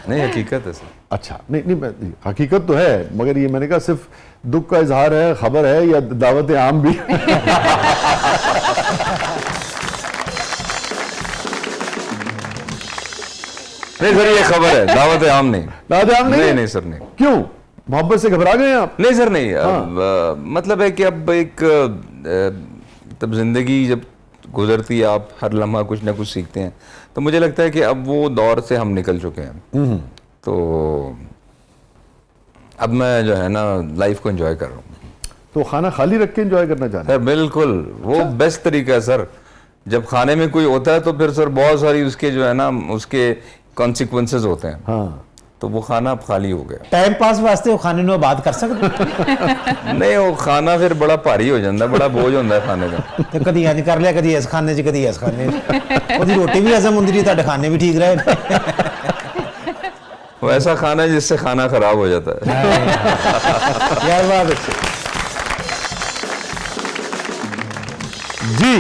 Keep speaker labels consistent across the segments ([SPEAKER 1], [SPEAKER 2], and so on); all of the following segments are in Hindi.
[SPEAKER 1] नहीं हकीकत है सर।
[SPEAKER 2] अच्छा नहीं नहीं हकीकत तो है, मगर ये मैंने कहा सिर्फ दुख का इजहार है, खबर है या दावत आम भी?
[SPEAKER 1] नहीं सर ये खबर है, दावत आम नहीं।
[SPEAKER 2] दावत आम नहीं?
[SPEAKER 1] नहीं सर नहीं।
[SPEAKER 2] क्यों, मोहब्बत से घबरा गए आप?
[SPEAKER 1] नहीं सर नहीं।
[SPEAKER 2] हाँ।
[SPEAKER 1] मतलब है कि अब एक तब जिंदगी जब गुजरती है आप हर लम्हा कुछ ना कुछ सीखते हैं, तो मुझे लगता है कि अब वो दौर से हम निकल चुके हैं। तो अब मैं जो है ना लाइफ को एंजॉय कर रहा हूँ।
[SPEAKER 2] तो खाना खाली रख के एंजॉय करना चाहते हैं?
[SPEAKER 1] सर बिल्कुल, वो बेस्ट तरीका है सर। जब खाने में कोई होता है तो फिर सर बहुत सारी उसके जो है ना उसके कॉन्सिक्वेंसेस होते हैं।
[SPEAKER 2] हाँ।
[SPEAKER 1] तो वो खाना अब खाली हो गया।
[SPEAKER 3] टाइम पास वास्ते वो खाने नो बात कर सकते
[SPEAKER 1] नहीं वो खाना फिर बड़ा भारी हो जाता है, बड़ा बोझ होता है खाने का।
[SPEAKER 3] तो कदी इंज कर लिया, कदी इस खाने च कदी इस खाने च। ओदी रोटी भी हजम होंदी रही, तुहाडे खाने भी ठीक रहे।
[SPEAKER 1] वो ऐसा खाना है जिससे खाना खराब हो जाता है।
[SPEAKER 3] यार बात अच्छी।
[SPEAKER 2] जी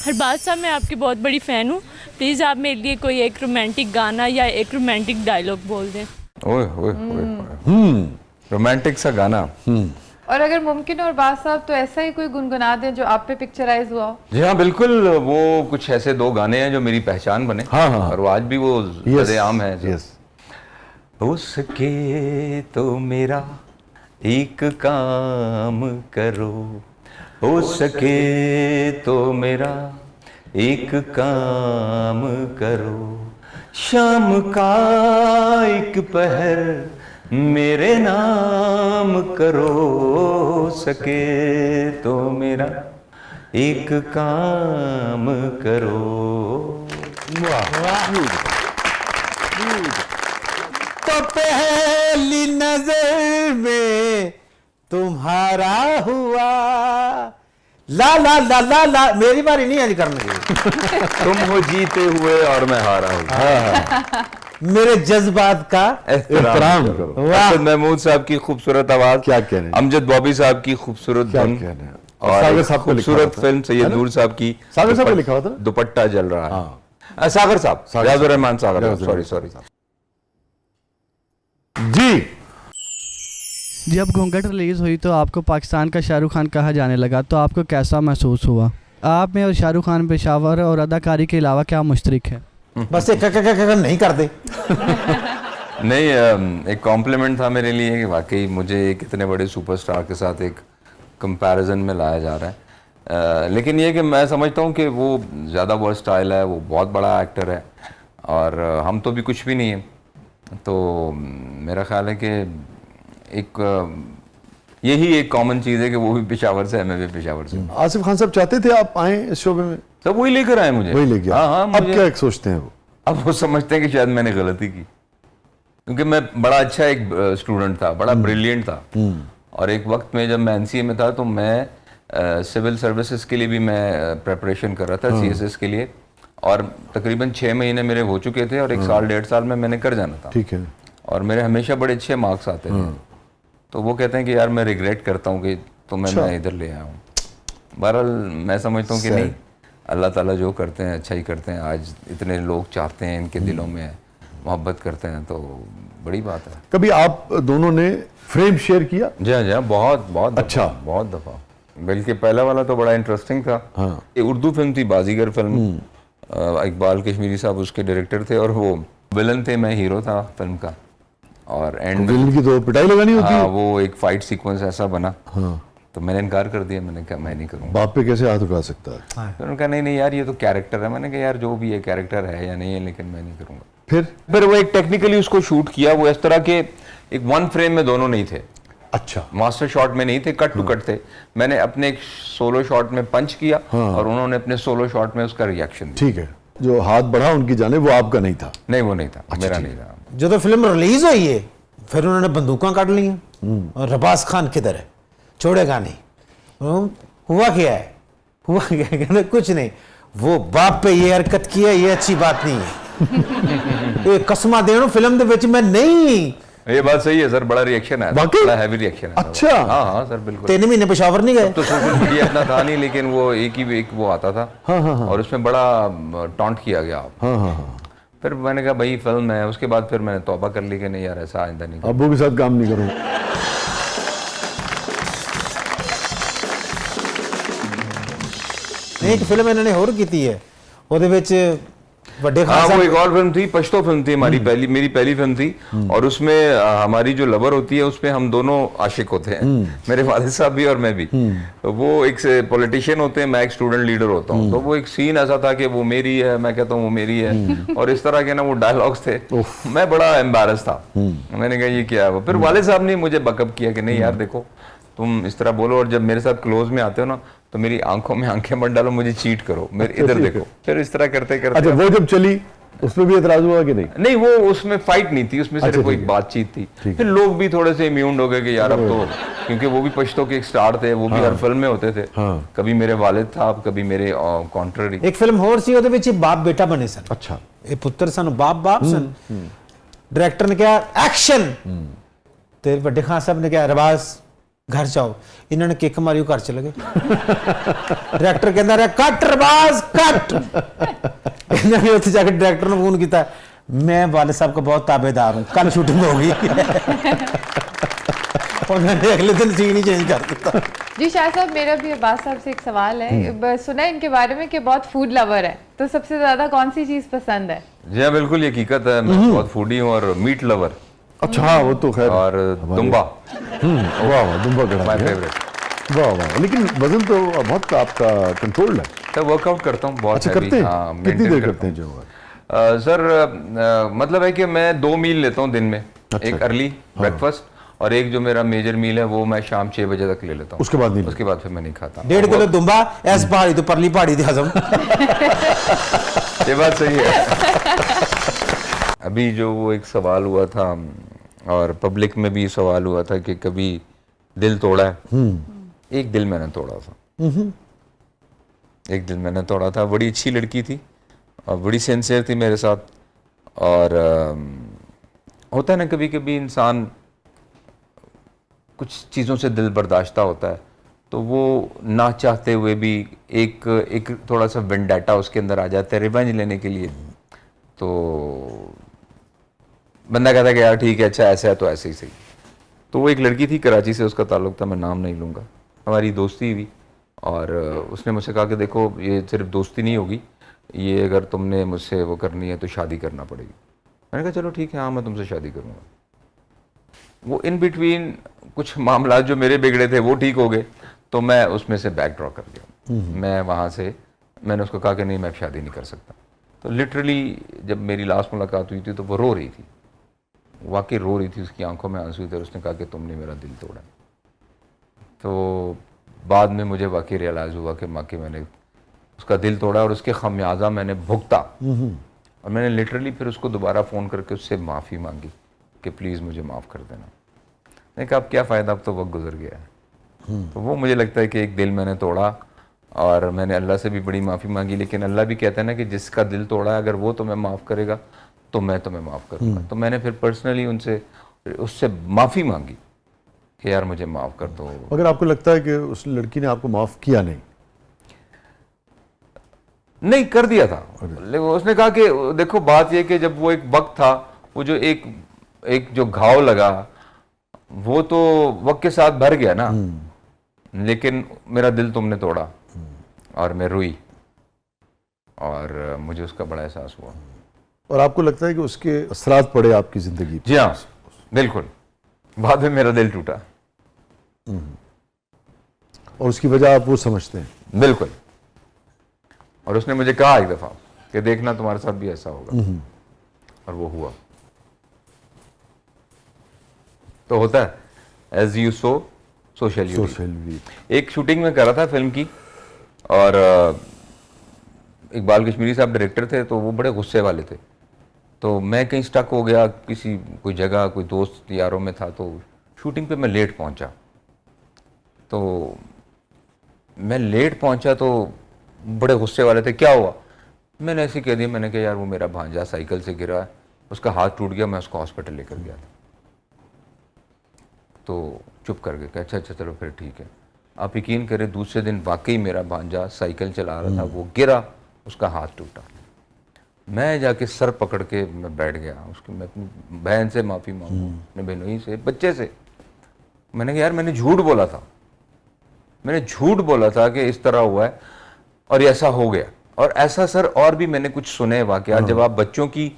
[SPEAKER 4] हरबाज साहब मैं आपकी बहुत बड़ी फ़ैन हूँ, प्लीज़ आप मेरे लिए कोई एक रोमांटिक गाना या एक रोमांटिक डायलॉग बोल दें।
[SPEAKER 1] ओए ओए ओए, रोमांटिक सा गाना।
[SPEAKER 5] और अगर मुमकिन हो अरबाज साहब तो ऐसा ही कोई गुनगुना दें जो आप पे पिक्चराइज हुआ हो।
[SPEAKER 1] जी हाँ बिल्कुल, वो कुछ ऐसे दो गाने हैं जो मेरी पहचान बने।
[SPEAKER 2] हाँ, हाँ।
[SPEAKER 1] और वो आज भी वो आम है।
[SPEAKER 2] यस।
[SPEAKER 1] हो सके तो मेरा एक काम करो, हो सके तो मेरा एक काम करो, शाम का एक पहर मेरे नाम करो, हो सके तो मेरा एक काम करो।
[SPEAKER 3] तो पहली नजर में तुम्हारा हुआ ला ला ला ला ला। मेरी बारी नहीं आज करने।
[SPEAKER 1] तुम हो जीते हुए और मैं हारा हूँ।
[SPEAKER 3] मेरे जज्बात का
[SPEAKER 2] एहतराम करो।
[SPEAKER 1] अरशद महमूद साहब की खूबसूरत आवाज,
[SPEAKER 2] क्या कह रहे हैं?
[SPEAKER 1] अमजद बॉबी साहब की खूबसूरत
[SPEAKER 2] क्या
[SPEAKER 1] धुन,
[SPEAKER 2] कह रहे हैं?
[SPEAKER 1] और
[SPEAKER 2] सागर
[SPEAKER 1] एक
[SPEAKER 2] साहब को लिखा
[SPEAKER 1] खूबसूरत
[SPEAKER 2] हुआ था।
[SPEAKER 1] फिल्म सैयद
[SPEAKER 2] है ना?
[SPEAKER 1] नूर साहब की
[SPEAKER 2] सागर साहब को लिखा हुआ था ना?
[SPEAKER 1] दुपट्टा जल रहा है।
[SPEAKER 2] हाँ।
[SPEAKER 1] सागर साहब,
[SPEAKER 2] सागर
[SPEAKER 1] रियाजुर
[SPEAKER 2] साहब।
[SPEAKER 1] रहमान सागर,
[SPEAKER 2] रियाजुर
[SPEAKER 1] सॉरी
[SPEAKER 2] रहमान
[SPEAKER 1] सॉरी।
[SPEAKER 2] जी
[SPEAKER 6] जब घूंघट रिलीज़ हुई तो आपको पाकिस्तान का शाहरुख खान कहा जाने लगा, तो आपको कैसा महसूस हुआ? आप में और शाहरुख खान पेशावर और अदाकारी के अलावा क्या मुश्तरक है?
[SPEAKER 3] बस एक नहीं कर दे।
[SPEAKER 1] नहीं, एक कॉम्प्लीमेंट था मेरे लिए कि वाकई मुझे एक इतने बड़े सुपरस्टार के साथ एक कंपैरिजन में लाया जा रहा है। लेकिन ये कि मैं समझता हूँ कि वो ज़्यादा वर्सटाइल है, वो बहुत बड़ा एक्टर है और हम तो भी कुछ भी नहीं है। तो मेरा ख्याल है कि एक यही एक कॉमन चीज़ है कि वो भी पेशावर से है, मैं भी पेशावर से।
[SPEAKER 2] आसिफ खान साहब चाहते थे आप आए इस शोबे में?
[SPEAKER 1] सब वही लेकर आए मुझे।
[SPEAKER 2] वही लेके
[SPEAKER 1] हाँ हाँ।
[SPEAKER 2] अब क्या सोचते हैं वो?
[SPEAKER 1] अब वो समझते हैं कि शायद मैंने गलती की, क्योंकि मैं बड़ा अच्छा एक स्टूडेंट था, बड़ा ब्रिलियंट था। और एक वक्त में जब मैं एनसीए में था तो मैं सिविल सर्विसेज के लिए भी मैं प्रेपरेशन कर रहा था, सीएसएस के लिए, और तकरीबन 6 महीने मेरे हो चुके थे और 1 साल 1.5 साल में मैंने कर जाना था।
[SPEAKER 2] ठीक है।
[SPEAKER 1] और मेरे हमेशा बड़े अच्छे मार्क्स आते थे। तो वो कहते हैं कि यार मैं रिग्रेट करता हूँ कि तुम्हें मैं इधर ले आया हूँ। बहरहाल मैं समझता हूँ कि नहीं, अल्लाह ताला जो करते हैं अच्छा ही करते हैं। आज इतने लोग चाहते हैं, इनके दिलों में मोहब्बत करते हैं, तो बड़ी बात है।
[SPEAKER 2] कभी आप दोनों ने फ्रेम शेयर किया?
[SPEAKER 1] जी हाँ जी हाँ, बहुत बहुत
[SPEAKER 2] अच्छा।
[SPEAKER 1] बहुत दफ़ा। बल्कि पहला वाला तो बड़ा इंटरेस्टिंग था।
[SPEAKER 2] हाँ।
[SPEAKER 1] ये उर्दू फिल्म थी, बाजीगर फिल्म। इकबाल कश्मीरी साहब उसके डायरेक्टर थे और वो विलन थे, मैं हीरो था फिल्म का। और एंड
[SPEAKER 2] विलन की तो पिटाई लगानी होती है।
[SPEAKER 1] वो एक फाइट सीक्वेंस ऐसा बना।
[SPEAKER 2] हाँ।
[SPEAKER 1] तो मैंने इनकार कर दिया, मैंने कहा मैं नहीं करूँगा।
[SPEAKER 2] बाप पे कैसे हाथ उठा सकता है?
[SPEAKER 1] फिर उन्होंने कहा नहीं नहीं यार ये तो कैरेक्टर है। मैंने कहा यार जो भी है कैरेक्टर है या नहीं है, लेकिन मैं नहीं करूँगा।
[SPEAKER 2] फिर
[SPEAKER 1] वो एक टेक्निकली उसको शूट किया, वो इस तरह के एक 1 फ्रेम में दोनों नहीं थे।
[SPEAKER 2] अच्छा।
[SPEAKER 1] मास्टर शॉट में नहीं थे, कट टू कट थे। मैंने अपने एक सोलो शॉट में पंच किया और उन्होंने अपने सोलो शॉट में उसका रिएक्शन दिया।
[SPEAKER 2] ठीक है। जो हाथ बढ़ा उनकी जाने वो आपका नहीं था?
[SPEAKER 1] नहीं वो नहीं था। मेरा नहीं था।
[SPEAKER 3] जो तो फिल्म रिलीज हुई है फिर उन्होंने बंदूकें काट ली हैं और रबास खान किधर है, छोड़ेगा नहीं। हुआ क्या है, हुआ क्या है? कहते कुछ नहीं, वो बाप पे ये हरकत की है, ये अच्छी बात नहीं है। कसमा देनो फिल्म दे विच मैं नहीं।
[SPEAKER 1] ये बात सही है सर, बड़ा रिएक्शन है, बड़ा हैवी रिएक्शन है।
[SPEAKER 2] अच्छा।
[SPEAKER 1] हाँ हाँ सर बिल्कुल।
[SPEAKER 3] 3 महीने पेशावर नहीं गए।
[SPEAKER 1] तो सोशल मीडिया इतना था नहीं, लेकिन वो एक वो आता था।
[SPEAKER 2] हाँ हाँ हाँ।
[SPEAKER 1] और उसमें बड़ा टॉन्ट किया गया।
[SPEAKER 2] हाँ हाँ हाँ।
[SPEAKER 1] फिर मैंने कहा भाई फिल्म है, उसके बाद फिर मैंने तौबा कर ली कि नहीं यार ऐसा आइंदा नहीं।
[SPEAKER 2] अब्बू के साथ काम नहीं करूँ।
[SPEAKER 3] एक फिल्म इन्होंने होर की है, ਉਹਦੇ ਵਿੱਚ ਵੱਡੇ
[SPEAKER 1] हाँ
[SPEAKER 3] खान
[SPEAKER 1] वो
[SPEAKER 3] साहब
[SPEAKER 1] एक और फिल्म थी, पश्तो फिल्म थी हमारी पहली, मेरी पहली फिल्म थी, और उसमें हमारी जो लवर होती है उसमें हम दोनों आशिक होते हैं, मेरे वालिद साहब भी और मैं भी। तो वो एक पॉलिटिशियन होते हैं, मैं एक स्टूडेंट लीडर होता हूँ। तो वो एक सीन ऐसा था कि वो मेरी है, मैं कहता हूँ वो मेरी है, और इस तरह के ना वो डायलॉग्स थे। मैं बड़ा एम्बैरस था, मैंने कहा ये क्या है वो। फिर वालिद साहब ने मुझे बकअप किया कि नहीं यार देखो तुम इस तरह बोलो, और जब मेरे साथ क्लोज में आते हो ना तो मेरी आंखों में आंखें मत डालो, मुझे चीट करो, मेरे इधर देखो। फिर इस तरह करते करते
[SPEAKER 2] अच्छा, वो जब चली उसमें भी एतराज हुआ कि नहीं?
[SPEAKER 1] नहीं, वो उसमें फाइट नहीं थी, उसमें सिर्फ कोई बातचीत थी। फिर लोग भी थोड़े से इम्यून हो गए कि यार अब तो, क्योंकि वो भी पश्तो के एक स्टार थे, वो भी हर फिल्म में होते थे। कभी मेरे वालिद साहब, कभी मेरे कॉन्ट्ररी।
[SPEAKER 3] एक फिल्म होर सी, ਉਹਦੇ ਵਿੱਚ ਬਾਪ ਬੇਟਾ ਬਣੇ ਸਨ।
[SPEAKER 2] अच्छा,
[SPEAKER 3] ਇਹ ਪੁੱਤਰ ਸਨ, ਬਾਪ ਸਨ। डायरेक्टर ने कहा एक्शन, ਤੇ ਵੱਡੇ ਖਾਨ ਸਾਹਿਬ ਨੇ ਕਿਹਾ ਰਵਾਜ਼ घर जाओ, इन्होंने किक मारी, वो घर चले गए। डायरेक्टर कहता रहा कट रबाज कट। इन्होंने उत्थे जाके डायरेक्टर ने फोन किया, मैं वाले साहब का बहुत ताबेदार हूँ, कल शूटिंग होगी। और मैंने अगले दिन सीन ही चेंज कर दिया।
[SPEAKER 5] जी शाह साहब, मेरा भी अब्बास साहब से एक सवाल है। सुना है इनके बारे में कि बहुत फूड लवर है, तो सबसे ज्यादा कौन सी चीज पसंद है?
[SPEAKER 1] जी हाँ बिल्कुल, ये हकीकत है, मैं बहुत फूडी हूँ और मीट लवर।
[SPEAKER 2] अच्छा हाँ, वो तो खैर।
[SPEAKER 1] और दुम्बा,
[SPEAKER 2] वाह वाह, दुम्बा कड़ा
[SPEAKER 1] माय
[SPEAKER 2] दिया।
[SPEAKER 1] फेवरेट।
[SPEAKER 2] वाह वाह, लेकिन वजन तो बहुत आपका कंट्रोल्ड है।
[SPEAKER 1] मैं वर्कआउट करता हूँ बहुत।
[SPEAKER 2] अच्छा, करते हैं? कितनी देर करते हैं जो?
[SPEAKER 1] सर मतलब है कि मैं 2 मील लेता हूँ दिन में। एक अर्ली ब्रेकफास्ट और एक जो मेरा मेजर मील है वो मैं शाम 6 बजे तक ले लेता हूँ।
[SPEAKER 2] उसके बाद नहीं?
[SPEAKER 1] उसके बाद फिर मैं नहीं खाता।
[SPEAKER 3] 1.5 किलो दुम्बा ऐस पहाड़ी तो परली पहाड़ी थी हजम।
[SPEAKER 1] ये बात सही है। अभी जो वो एक सवाल हुआ था और पब्लिक में भी सवाल हुआ था कि कभी दिल तोड़ा है। एक दिल मैंने तोड़ा था, एक दिल मैंने तोड़ा था। बड़ी अच्छी लड़की थी और बड़ी सिंसियर थी मेरे साथ। और होता है ना कभी कभी इंसान कुछ चीज़ों से दिल बर्दाश्ता होता है, तो वो ना चाहते हुए भी एक थोड़ा सा वेंडाटा उसके अंदर आ जाता है रिवेंज लेने के लिए। तो बंदा कहता है कि यार ठीक है, अच्छा ऐसा है तो ऐसे ही सही। तो वो एक लड़की थी, कराची से उसका ताल्लुक था, मैं नाम नहीं लूँगा। हमारी दोस्ती हुई और उसने मुझसे कहा कि देखो ये सिर्फ दोस्ती नहीं होगी, ये अगर तुमने मुझसे वो करनी है तो शादी करना पड़ेगी। मैंने कहा चलो ठीक है, हाँ मैं तुमसे शादी करूँगा। वो इन बिटवीन कुछ मामला जो मेरे बिगड़े थे वो ठीक हो गए, तो मैं उसमें से बैक ड्रॉ कर गया। मैं वहाँ से मैंने उसको कहा कि नहीं मैं शादी नहीं कर सकता। तो लिटरली जब मेरी लास्ट मुलाकात हुई थी तो वो रो रही थी, वाकई रो रही थी, उसकी आंखों में आंसू थे। उसने कहा कि तुमने मेरा दिल तोड़ा। तो बाद में मुझे वाकई रियलाइज़ हुआ कि वाकई मैंने उसका दिल तोड़ा और उसके खमियाजा मैंने भुगता। और मैंने लिटरली फिर उसको दोबारा फ़ोन करके उससे माफ़ी मांगी कि प्लीज़ मुझे माफ़ कर देना। मैंने कहा अब क्या फ़ायदा, अब तो वक्त गुजर गया है। तो वो मुझे लगता है कि एक दिल मैंने तोड़ा और मैंने अल्लाह से भी बड़ी माफ़ी मांगी, लेकिन अल्लाह भी कहता है ना कि जिसका दिल तोड़ा है अगर वो तुम्हें माफ़ करेगा तो मैं तुम्हें माफ़ करूँगा। तो मैंने फिर पर्सनली उससे माफ़ी मांगी कि यार मुझे माफ़ कर दो।
[SPEAKER 2] अगर आपको लगता है कि उस लड़की ने आपको माफ़ किया
[SPEAKER 1] नहीं कर दिया था, लेकिन उसने कहा कि देखो बात ये कि जब वो एक वक्त था, वो जो एक जो घाव लगा वो तो वक्त के साथ भर गया ना, लेकिन मेरा दिल तुमने तोड़ा और मैं रोई और मुझे उसका बड़ा एहसास हुआ।
[SPEAKER 2] और आपको लगता है कि उसके असरात पड़े आपकी ज़िंदगी पर?
[SPEAKER 1] जी हाँ बिल्कुल, बाद में मेरा दिल टूटा
[SPEAKER 2] और उसकी वजह आप वो समझते हैं?
[SPEAKER 1] बिल्कुल। और उसने मुझे कहा एक दफ़ा कि देखना तुम्हारे साथ भी ऐसा होगा, और वो हुआ। तो होता है as you sow so shall you reap. एक शूटिंग में कर रहा था फिल्म की और इकबाल कश्मीरी साहब डायरेक्टर थे, तो वो बड़े गुस्से वाले थे। तो मैं कहीं स्टक हो गया किसी कोई जगह, कोई दोस्त यारों में था, तो शूटिंग पे मैं लेट पहुंचा। तो मैं लेट पहुंचा तो बड़े गुस्से वाले थे, क्या हुआ? मैंने ऐसे कह दिया, मैंने कहा यार वो मेरा भांजा साइकिल से गिरा है, उसका हाथ टूट गया, मैं उसको हॉस्पिटल लेकर गया था। तो चुप कर गए, अच्छा अच्छा चलो फिर ठीक है। आप यकीन करें दूसरे दिन वाकई मेरा भांजा साइकिल चला रहा था, वो गिरा, उसका हाथ टूटा। मैं जाके सर पकड़ के मैं बैठ गया उसके, मैं अपनी बहन से माफ़ी मांगू, अपने बहनोई से, बच्चे से। मैंने कहा यार मैंने झूठ बोला था, मैंने झूठ बोला था कि इस तरह हुआ है और ऐसा हो गया। और ऐसा सर और भी मैंने कुछ सुने वाकयात, जब आप बच्चों की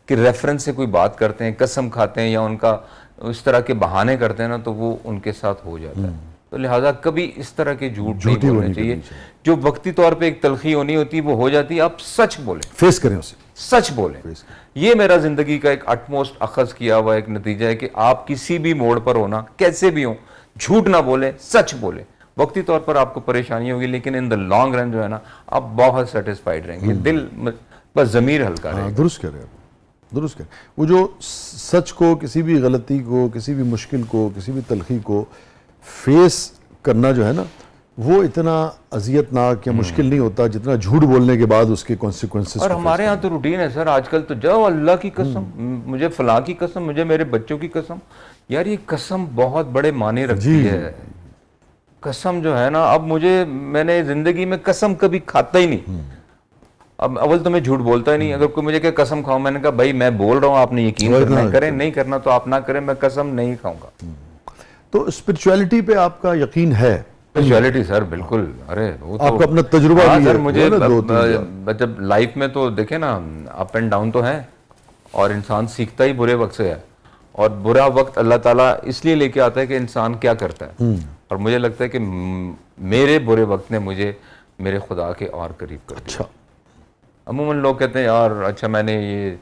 [SPEAKER 1] रेफरेंस से कोई बात करते हैं, कसम खाते हैं या उनका इस तरह के बहाने करते हैं ना, तो वो उनके साथ हो जाता है। तो लिहाजा कभी इस तरह के झूठ नहीं बोलने चाहिए। जो वक्ती तौर पे एक तलखी होनी होती है वो हो जाती है, आप सच बोलें,
[SPEAKER 2] फेस करें उसे,
[SPEAKER 1] सच बोलें। ये मेरा जिंदगी का एक अटमोस्ट अखज किया हुआ एक नतीजा है कि आप किसी भी मोड़ पर होना, कैसे भी हो, झूठ ना बोले, सच बोले। वक्ती तौर पर आपको परेशानी होगी, लेकिन इन द लॉन्ग रन जो है ना, आप बहुत सेटिस्फाइड रहेंगे, दिल बस जमीर हल्का रहेगा।
[SPEAKER 2] दुरुस्त कह रहे हैं, दुरुस्त कह रहे हैं। वो जो सच को, किसी भी गलती को, किसी भी मुश्किल को, किसी भी तलखी को फेस करना जो है ना, वो इतना अजियतनाक या मुश्किल नहीं होता जितना झूठ बोलने के बाद उसके कॉन्सिक्वेंसेस।
[SPEAKER 1] और हमारे यहाँ तो रूटीन है सर आजकल, तो जाओ अल्लाह की कसम, मुझे फलां की कसम, मुझे मेरे बच्चों की कसम। यार ये कसम बहुत बड़े माने रखती है। कसम जो है ना, अब मैंने जिंदगी में कसम कभी खाता ही नहीं। अब अव्वल तो मैं झूठ बोलता ही नहीं। अगर कोई मुझे क्या कसम खाओ, मैंने कहा भाई मैं बोल रहा हूँ, आपने यकीन करना है करें, नहीं करना तो आप ना करें, मैं कसम नहीं खाऊंगा।
[SPEAKER 2] तो स्पिरिचुअलिटी पे आपका यकीन है?
[SPEAKER 1] स्पिरिचुअलिटी सर बिल्कुल, अरे वो तो
[SPEAKER 2] आपका अपना तजुर्बा भी
[SPEAKER 1] सर
[SPEAKER 2] है,
[SPEAKER 1] मुझे
[SPEAKER 2] वो ना 2-3
[SPEAKER 1] जब लाइफ में तो देखे ना, अप एंड डाउन तो है, और इंसान सीखता ही बुरे वक्त से है। और बुरा वक्त अल्लाह ताला इसलिए लेके आता है कि इंसान क्या करता है। और मुझे लगता है कि मेरे बुरे वक्त ने मुझे मेरे खुदा के और करीब कर दिया।
[SPEAKER 2] अच्छा,
[SPEAKER 1] अमूमन लोग कहते हैं यार अच्छा मैंने ये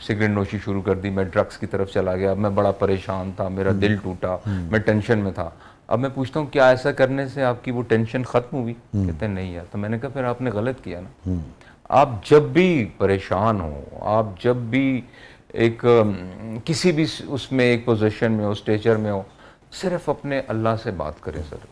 [SPEAKER 1] सिगरेट नोशी शुरू कर दी, मैं ड्रग्स की तरफ चला गया, मैं बड़ा परेशान था, मेरा दिल टूटा, मैं टेंशन में था। अब मैं पूछता हूँ क्या ऐसा करने से आपकी वो टेंशन खत्म हुई? कहते हैं नहीं यार। तो मैंने कहा फिर आपने गलत किया ना। आप जब भी परेशान हो, आप जब भी एक किसी भी उसमें एक पोजीशन में हो, स्टेचर में हो, सिर्फ अपने अल्लाह से बात करें सर।